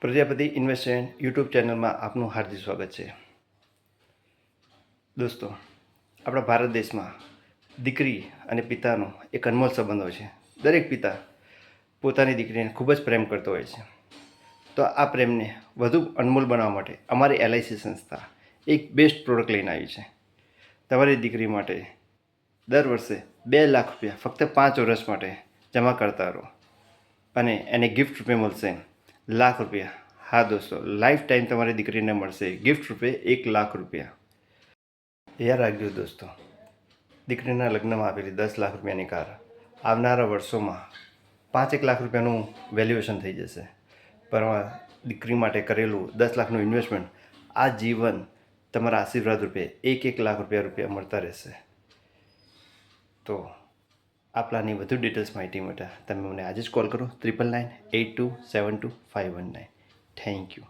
Prajapati investment YouTube ચેનલમાં આપનું હાર્દિક સ્વાગત છે. દોસ્તો, આપણા ભારત દેશમાં દીકરી અને પિતાનો એક અનમોલ સંબંધ હોય છે. દરેક પિતા પોતાની દીકરીને ખૂબ જ પ્રેમ કરતો હોય છે. તો આ પ્રેમને વધુ અનમોલ બનાવવા માટે અમારી LIC સંસ્થા એક બેસ્ટ પ્રોડક્ટ લઈને આવી છે. તમારી દીકરી માટે દર વર્ષે 2 લાખ રૂપિયા ફક્ત 5 વર્ષ માટે જમા કરતા રહો અને એને ગિફ્ટ રૂપે મળશે લાખ રૂપિયા. હા દોસ્તો, લાઈફ ટાઈમ તમારી દીકરીને મળશે ગિફ્ટ રૂપે 1 લાખ રૂપિયા. યાદ રાખજો દોસ્તો, દીકરીના લગ્નમાં આપેલી 10 લાખ રૂપિયાની કાર આવનારા વર્ષોમાં 5 લાખ રૂપિયાનું વેલ્યુએશન થઈ જશે. પણ દીકરી માટે કરેલું 10 લાખનું ઇન્વેસ્ટમેન્ટ આ જીવન તમારા આશીર્વાદ રૂપે 1 લાખ રૂપિયા મળતા રહેશે. તો આ પ્લાનની વધુ ડિટેલ્સ માહિતી માટે તમે મને આજે જ કોલ કરો 9998272519. Thank you.